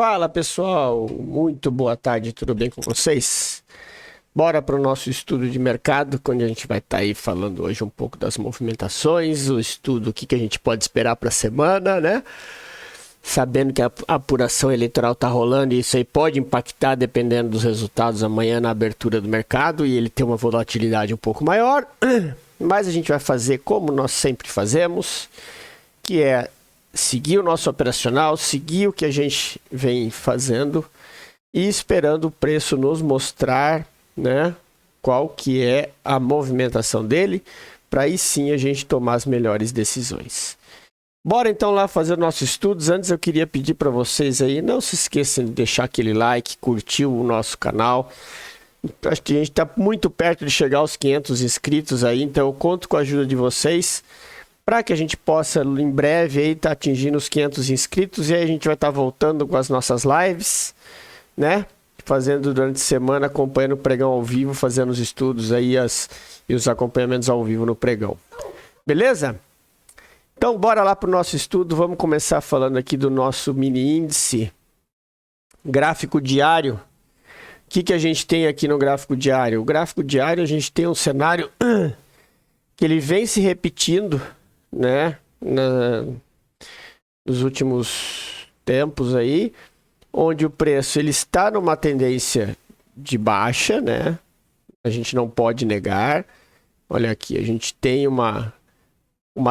Fala pessoal, muito boa tarde, tudo bem com vocês? Bora para o nosso estudo de mercado, onde a gente vai estar aí falando hoje um pouco das movimentações, o estudo, o que a gente pode esperar para a semana, né? Sabendo que a apuração eleitoral está rolando e isso aí pode impactar dependendo dos resultados amanhã na abertura do mercado e ele tem uma volatilidade um pouco maior, mas a gente vai fazer como nós sempre fazemos, que é seguir o nosso operacional, seguir o que a gente vem fazendo e esperando o preço nos mostrar, né, qual que é a movimentação dele, para aí sim a gente tomar as melhores decisões. Bora então lá fazer nossos estudos. Antes eu queria pedir para vocês aí, não se esqueçam de deixar aquele like, curtir o nosso canal. Acho que a gente está muito perto de chegar aos 500 inscritos aí, então eu conto com a ajuda de vocês para que a gente possa em breve aí estar atingindo os 500 inscritos e aí a gente vai estar voltando com as nossas lives, né? Fazendo durante a semana, acompanhando o pregão ao vivo, fazendo os estudos aí e os acompanhamentos ao vivo no pregão. Beleza? Então, bora lá para o nosso estudo. Vamos começar falando aqui do nosso mini índice gráfico diário. O que a gente tem aqui no gráfico diário? O gráfico diário, a gente tem um cenário que ele vem se repetindo, né, nos últimos tempos aí, onde o preço ele está numa tendência de baixa, né? A gente não pode negar. Olha aqui, a gente tem uma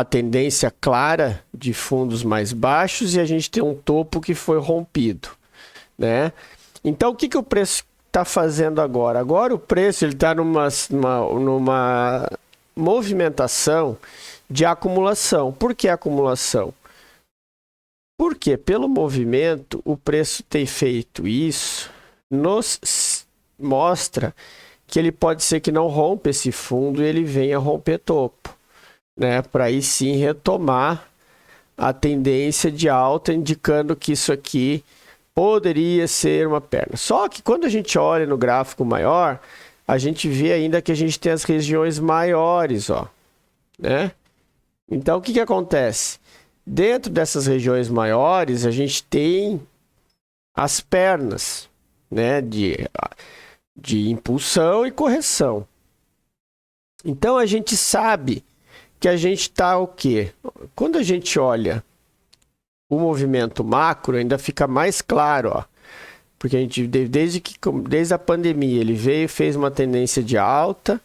tendência clara de fundos mais baixos e a gente tem um topo que foi rompido, né? Então, o que o preço está fazendo agora? Agora o preço ele está numa movimentação de acumulação. Por que acumulação? Porque pelo movimento o preço tem feito isso, nos mostra que ele pode ser que não rompa esse fundo e ele venha romper topo, né? Para aí sim retomar a tendência de alta, indicando que isso aqui poderia ser uma perna. Só que quando a gente olha no gráfico maior, a gente vê ainda que a gente tem as regiões maiores, ó, né? Então, o que acontece? Dentro dessas regiões maiores, a gente tem as pernas, né, de impulsão e correção. Então, a gente sabe que a gente está o quê? Quando a gente olha o movimento macro, ainda fica mais claro, ó. Porque a gente, desde a pandemia, ele veio, fez uma tendência de alta,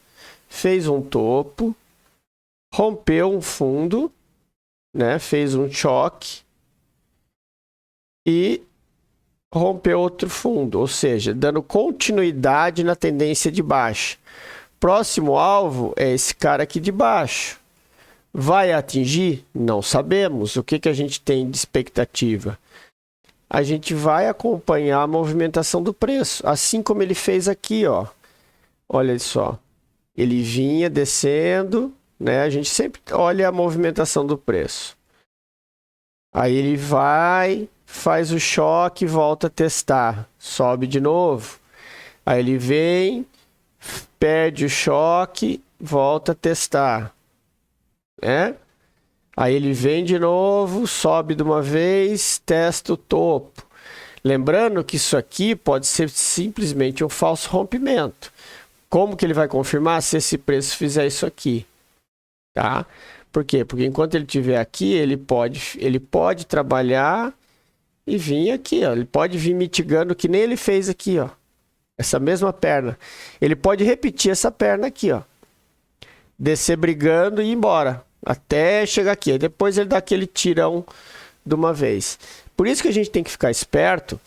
fez um topo, rompeu um fundo, né? Fez um choque e rompeu outro fundo, ou seja, dando continuidade na tendência de baixa. Próximo alvo é esse cara aqui de baixo. Vai atingir? Não sabemos. O que a gente tem de expectativa? A gente vai acompanhar a movimentação do preço, assim como ele fez aqui, ó. Olha só, ele vinha descendo, né? A gente sempre olha a movimentação do preço. Aí ele vai, faz o choque, volta a testar, sobe de novo. Aí ele vem, perde o choque, volta a testar, né? Aí ele vem de novo, sobe de uma vez, testa o topo. Lembrando que isso aqui pode ser simplesmente um falso rompimento. Como que ele vai confirmar? Se esse preço fizer isso aqui, tá? Por quê? Porque enquanto ele estiver aqui, ele pode trabalhar e vir aqui, ó. Ele pode vir mitigando que nem ele fez aqui, ó. Essa mesma perna. Ele pode repetir essa perna aqui, ó. Descer brigando e ir embora. Até chegar aqui. Aí depois ele dá aquele tirão de uma vez. Por isso que a gente tem que ficar esperto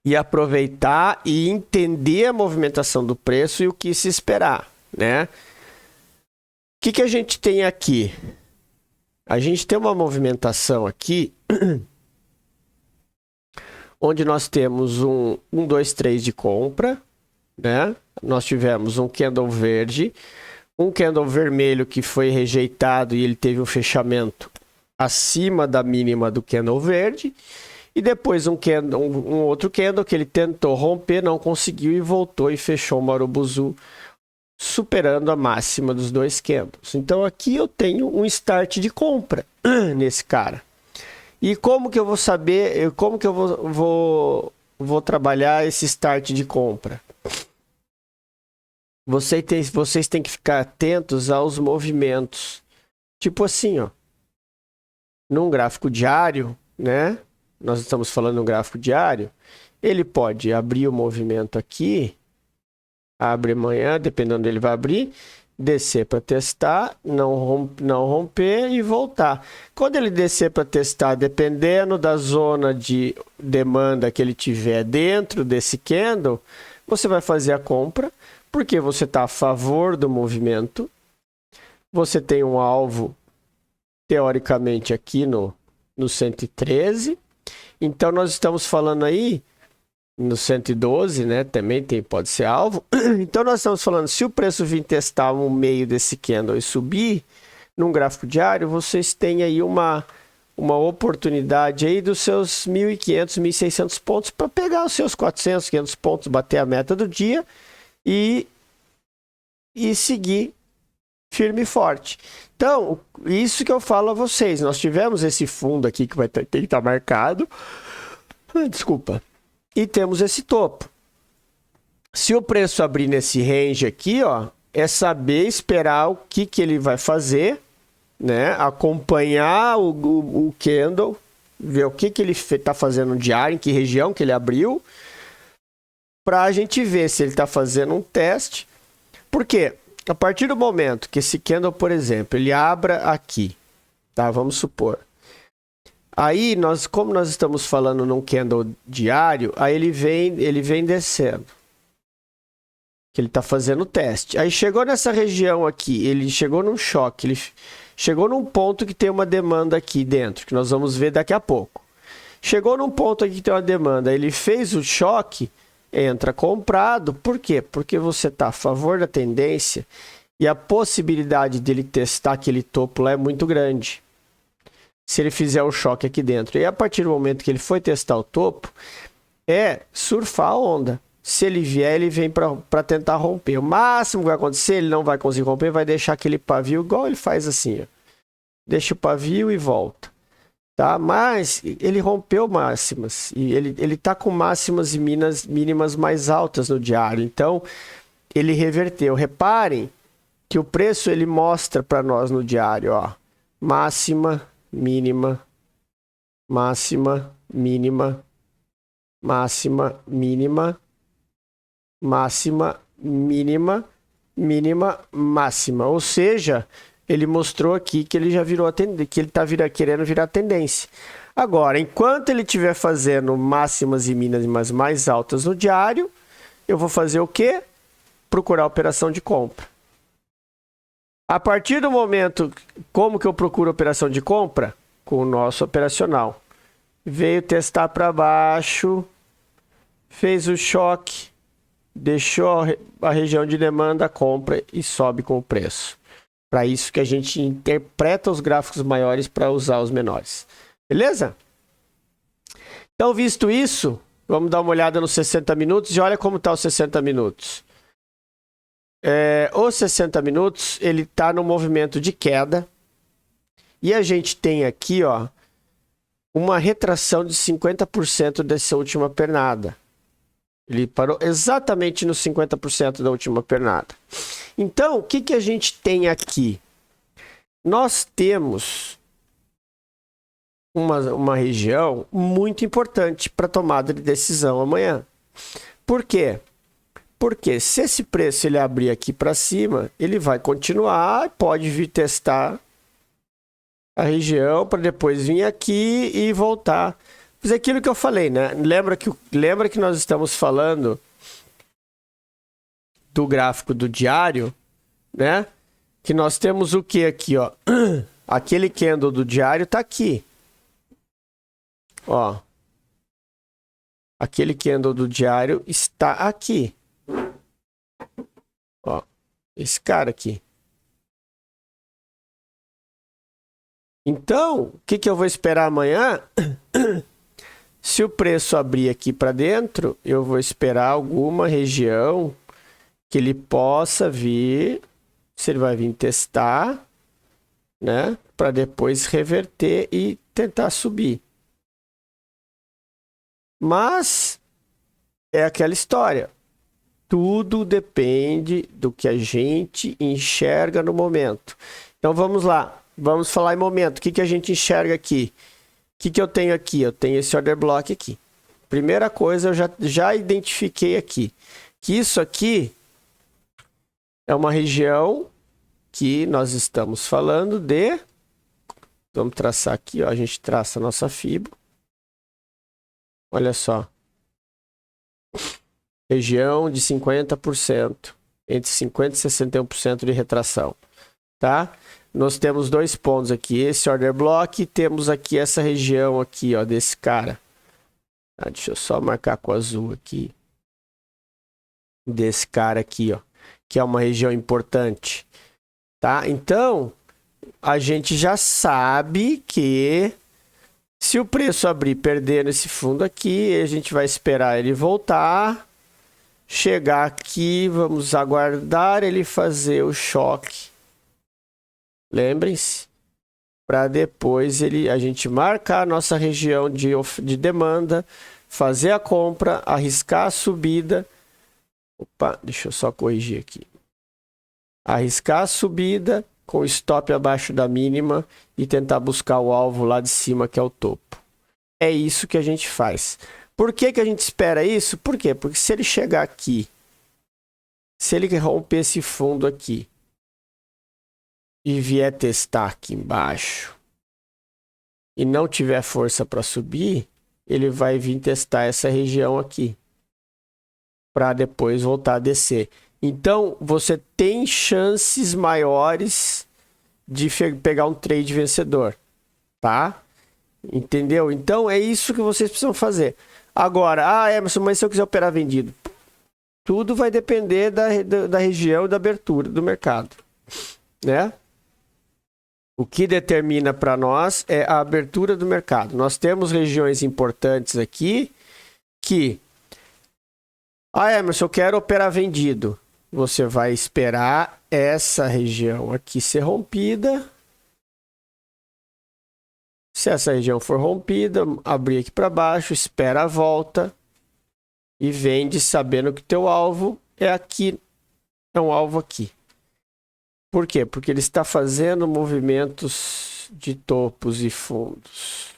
e aproveitar e entender a movimentação do preço e o que se esperar, né? O que a gente tem aqui? A gente tem uma movimentação aqui onde nós temos um 2, 3 de compra, né? Nós tivemos um candle verde, um candle vermelho que foi rejeitado e ele teve um fechamento acima da mínima do candle verde. E depois um outro candle que ele tentou romper, não conseguiu e voltou e fechou o Marubozu, superando a máxima dos dois candles. Então aqui eu tenho um start de compra nesse cara. E como que eu vou saber, como que eu vou trabalhar esse start de compra? Vocês têm que ficar atentos aos movimentos. Tipo assim, ó. Num gráfico diário, né? Nós estamos falando no gráfico diário. Ele pode abrir o movimento aqui, abre amanhã, dependendo dele vai abrir, descer para testar, não romper e voltar. Quando ele descer para testar, dependendo da zona de demanda que ele tiver dentro desse candle, você vai fazer a compra, porque você está a favor do movimento. Você tem um alvo, teoricamente, aqui no 113. Então, nós estamos falando aí no 112, né? Também pode ser alvo. Então, nós estamos falando, se o preço vir testar um meio desse candle e subir, num gráfico diário, vocês têm aí uma oportunidade aí dos seus 1.500, 1.600 pontos para pegar os seus 400, 500 pontos, bater a meta do dia e seguir firme e forte. Então, isso que eu falo a vocês. Nós tivemos esse fundo aqui que tem que estar marcado. Desculpa. E temos esse topo. Se o preço abrir nesse range aqui, ó, é saber esperar o que ele vai fazer, né? Acompanhar o candle, ver o que ele está fazendo no diário, em que região que ele abriu, para a gente ver se ele está fazendo um teste. Por quê? A partir do momento que esse candle, por exemplo, ele abra aqui, tá? Vamos supor. Aí, como nós estamos falando num candle diário, aí ele vem descendo. Que ele está fazendo o teste. Aí chegou nessa região aqui, ele chegou num choque, ele chegou num ponto que tem uma demanda aqui dentro, que nós vamos ver daqui a pouco. Chegou num ponto aqui que tem uma demanda, ele fez o choque, entra comprado. Por quê? Porque você está a favor da tendência e a possibilidade dele testar aquele topo lá é muito grande. Se ele fizer o choque aqui dentro. E a partir do momento que ele foi testar o topo, é surfar a onda. Se ele vier, ele vem para tentar romper. O máximo que vai acontecer, ele não vai conseguir romper, vai deixar aquele pavio igual ele faz assim, ó. Deixa o pavio e volta. Tá? Mas ele rompeu máximas. E ele está com máximas e mínimas mais altas no diário. Então, ele reverteu. Reparem que o preço ele mostra para nós no diário, ó. Máxima, mínima, máxima, mínima, máxima, mínima, máxima, mínima, mínima, máxima. Ou seja, ele mostrou aqui que ele já virou a tendência, que ele está querendo virar tendência. Agora, enquanto ele estiver fazendo máximas e mínimas mais altas no diário, eu vou fazer o quê? Procurar a operação de compra. A partir do momento, como que eu procuro operação de compra? Com o nosso operacional. Veio testar para baixo, fez o choque, deixou a região de demanda, compra e sobe com o preço. Para isso que a gente interpreta os gráficos maiores para usar os menores. Beleza? Então, visto isso, vamos dar uma olhada nos 60 minutos e olha como está os 60 minutos. Os 60 minutos, ele está no movimento de queda. E a gente tem aqui, ó, uma retração de 50% dessa última pernada. Ele parou exatamente nos 50% da última pernada. Então, o que a gente tem aqui? Nós temos uma região muito importante para tomada de decisão amanhã. Por quê? Porque se esse preço ele abrir aqui para cima, ele vai continuar, pode vir testar a região para depois vir aqui e voltar. Mas é aquilo que eu falei, né? Lembra que nós estamos falando do gráfico do diário, né? Que nós temos o que aqui, ó? Aquele candle do diário está aqui. Ó. Aquele candle do diário está aqui. Ó, esse cara aqui. Então, o que eu vou esperar amanhã? Se o preço abrir aqui para dentro, eu vou esperar alguma região que ele possa vir, se ele vai vir testar, né? Para depois reverter e tentar subir. Mas é aquela história. Tudo depende do que a gente enxerga no momento. Então vamos lá. Vamos falar em momento. O que a gente enxerga aqui? O que eu tenho aqui? Eu tenho esse order block aqui. Primeira coisa, eu já identifiquei aqui. Que isso aqui é uma região que nós estamos falando de... Vamos traçar aqui, ó. A gente traça a nossa fibra. Olha só. Região de 50%. Entre 50% e 61% de retração. Tá? Nós temos dois pontos aqui. Esse order block e temos aqui essa região aqui, ó, desse cara. Ah, deixa eu só marcar com azul aqui. Desse cara aqui, ó. Que é uma região importante. Tá? Então, a gente já sabe que se o preço abrir perdendo esse fundo aqui, a gente vai esperar ele voltar. Chegar aqui, vamos aguardar ele fazer o choque. Lembrem-se. Para depois a gente marcar a nossa região de demanda, fazer a compra, arriscar a subida. Opa, deixa eu só corrigir aqui. Arriscar a subida com o stop abaixo da mínima e tentar buscar o alvo lá de cima, que é o topo. É isso que a gente faz. Por que a gente espera isso? Por quê? Porque se ele chegar aqui, se ele romper esse fundo aqui e vier testar aqui embaixo e não tiver força para subir, ele vai vir testar essa região aqui para depois voltar a descer. Então, você tem chances maiores de pegar um trade vencedor, tá? Entendeu? Então, é isso que vocês precisam fazer. Agora, Emerson, mas se eu quiser operar vendido? Tudo vai depender da região e da abertura do mercado, né? O que determina para nós é a abertura do mercado. Nós temos regiões importantes aqui que... Emerson, eu quero operar vendido. Você vai esperar essa região aqui ser rompida. Se essa região for rompida, abrir aqui para baixo, espera a volta e vende sabendo que teu alvo é aqui, é um alvo aqui. Por quê? Porque ele está fazendo movimentos de topos e fundos.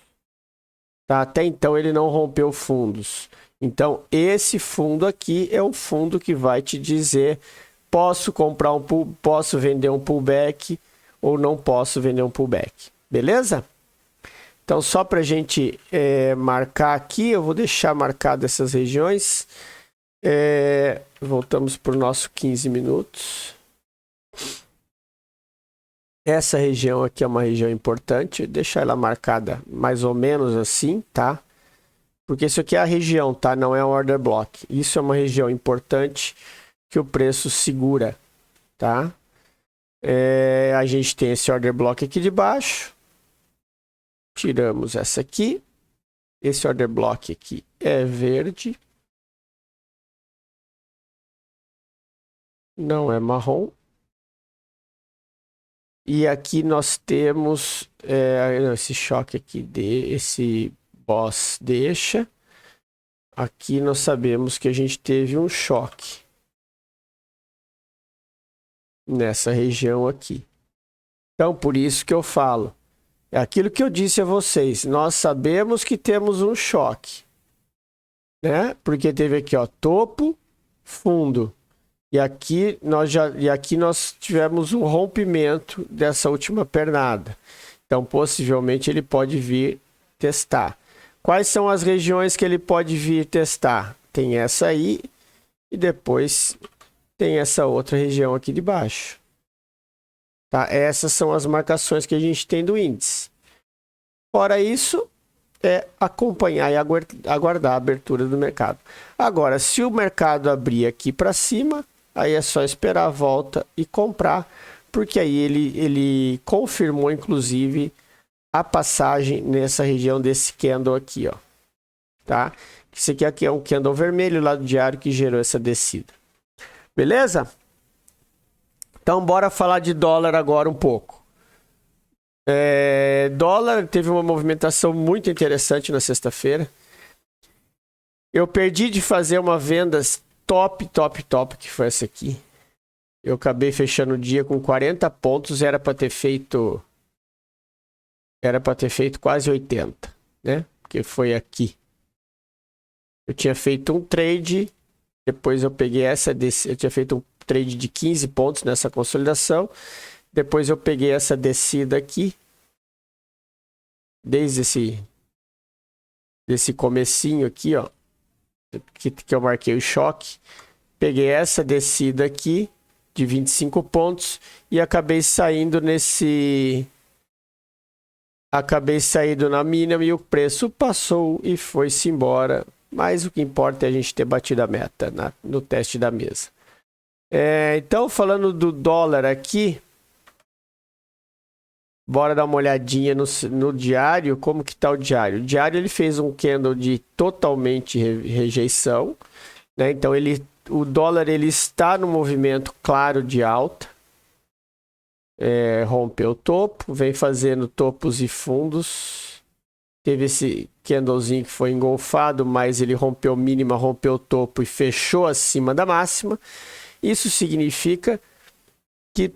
Tá? Até então ele não rompeu fundos. Então esse fundo aqui é o fundo que vai te dizer posso comprar posso vender um pullback ou não posso vender um pullback. Beleza? Então, só para a gente marcar aqui, eu vou deixar marcado essas regiões. Voltamos para o nosso 15 minutos. Essa região aqui é uma região importante. Deixar ela marcada mais ou menos assim, tá? Porque isso aqui é a região, tá? Não é um order block. Isso é uma região importante que o preço segura, tá? A gente tem esse order block aqui de baixo. Tiramos essa aqui. Esse order block aqui é verde. Não é marrom. E aqui nós temos esse choque aqui, esse boss deixa. Aqui nós sabemos que a gente teve um choque nessa região aqui. Então, por isso que eu falo. É aquilo que eu disse a vocês. Nós sabemos que temos um choque, né? Porque teve aqui, ó, topo, fundo. E aqui nós tivemos um rompimento dessa última pernada. Então, possivelmente, ele pode vir testar. Quais são as regiões que ele pode vir testar? Tem essa aí e depois tem essa outra região aqui de baixo. Tá? Essas são as marcações que a gente tem do índice. Fora isso, é acompanhar e aguardar a abertura do mercado. Agora, se o mercado abrir aqui para cima, aí é só esperar a volta e comprar, porque aí ele confirmou, inclusive, a passagem nessa região desse candle aqui, ó. Tá? Esse aqui é um candle vermelho lá do diário que gerou essa descida. Beleza? Então, bora falar de dólar agora um pouco. Dólar teve uma movimentação muito interessante na sexta-feira. Eu perdi de fazer uma venda top, que foi essa aqui. Eu acabei fechando o dia com 40 pontos, era para ter feito quase 80, né? Porque foi aqui. Eu tinha feito um trade, depois eu peguei eu tinha feito um trade de 15 pontos nessa consolidação, depois eu peguei essa descida aqui, desde esse comecinho aqui, ó, que eu marquei o choque, peguei essa descida aqui de 25 pontos e acabei saindo na mínima e o preço passou e foi-se embora. Mas o que importa é a gente ter batido a meta no teste da mesa. Então, falando do dólar aqui, bora dar uma olhadinha no diário. Como que tá o diário? O diário ele fez um candle de totalmente rejeição, né? Então o dólar ele está no movimento claro de alta. Rompeu o topo, vem fazendo topos e fundos. Teve esse candlezinho que foi engolfado, mas ele rompeu mínima, rompeu o topo e fechou acima da máxima. Isso significa que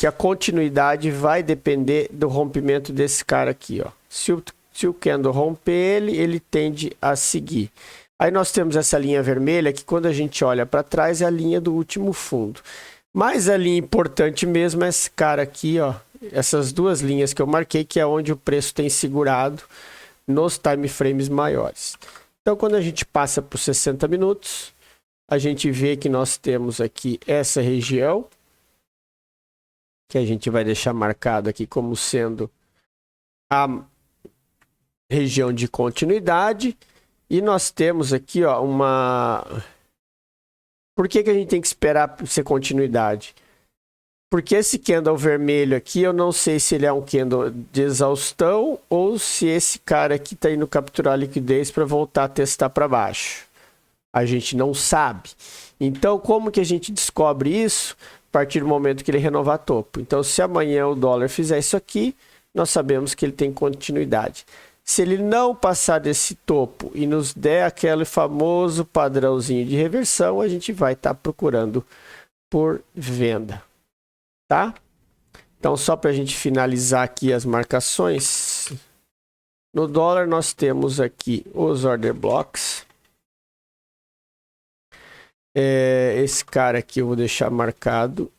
a continuidade vai depender do rompimento desse cara aqui, ó. Se o candle romper ele tende a seguir. Aí nós temos essa linha vermelha que quando a gente olha para trás é a linha do último fundo. Mas a linha importante mesmo é esse cara aqui, ó. Essas duas linhas que eu marquei, que é onde o preço tem segurado nos time frames maiores. Então, quando a gente passa por 60 minutos, a gente vê que nós temos aqui essa região, que a gente vai deixar marcado aqui como sendo a região de continuidade. E nós temos aqui, ó, Por que a gente tem que esperar ser continuidade? Porque esse candle vermelho aqui, eu não sei se ele é um candle de exaustão ou se esse cara aqui está indo capturar liquidez para voltar a testar para baixo. A gente não sabe. Então, como que a gente descobre isso? A partir do momento que ele renovar topo. Então, se amanhã o dólar fizer isso aqui, nós sabemos que ele tem continuidade. Se ele não passar desse topo e nos der aquele famoso padrãozinho de reversão, a gente vai estar procurando por venda. Tá? Então, só para a gente finalizar aqui as marcações, no dólar nós temos aqui os order blocks. Esse cara aqui eu vou deixar marcado,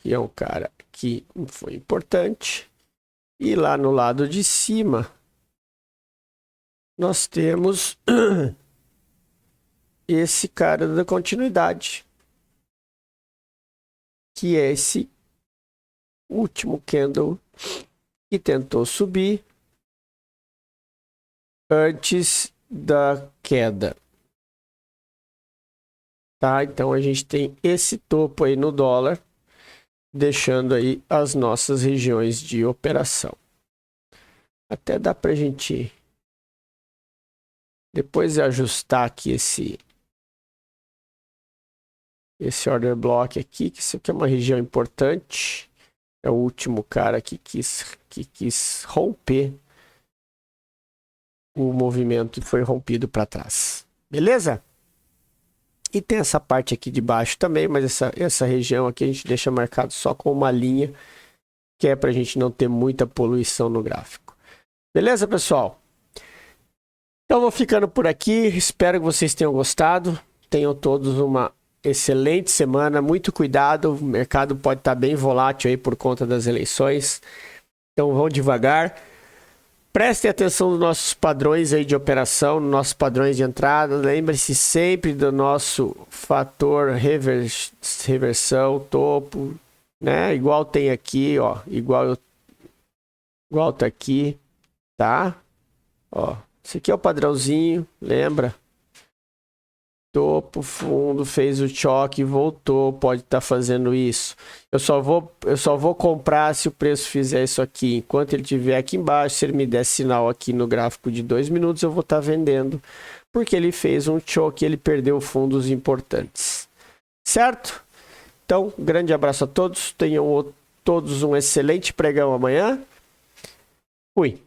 que é um cara que foi importante. E lá no lado de cima, nós temos esse cara da continuidade, que é esse último candle que tentou subir antes da queda. Tá? Então a gente tem esse topo aí no dólar, deixando aí as nossas regiões de operação. Até dá pra gente depois ajustar aqui esse order block aqui, que isso aqui é uma região importante. É o último cara que quis romper o movimento e foi rompido para trás. Beleza? E tem essa parte aqui de baixo também, mas essa região aqui a gente deixa marcado só com uma linha, que é para a gente não ter muita poluição no gráfico. Beleza, pessoal? Então vou ficando por aqui, espero que vocês tenham gostado, tenham todos uma excelente semana, muito cuidado, o mercado pode estar bem volátil aí por conta das eleições, então vão devagar. Prestem atenção nos nossos padrões aí de operação, nos nossos padrões de entrada. Lembre-se sempre do nosso fator reversão, topo, né? Igual tem aqui, ó. Igual tá aqui, tá? Ó, esse aqui é o padrãozinho, lembra? Topo, fundo, fez o choque, voltou, pode estar fazendo isso. Eu só vou comprar se o preço fizer isso aqui. Enquanto ele estiver aqui embaixo, se ele me der sinal aqui no gráfico de 2 minutos, eu vou estar vendendo. Porque ele fez um choque e ele perdeu fundos importantes. Certo? Então, um grande abraço a todos. Tenham todos um excelente pregão amanhã. Fui.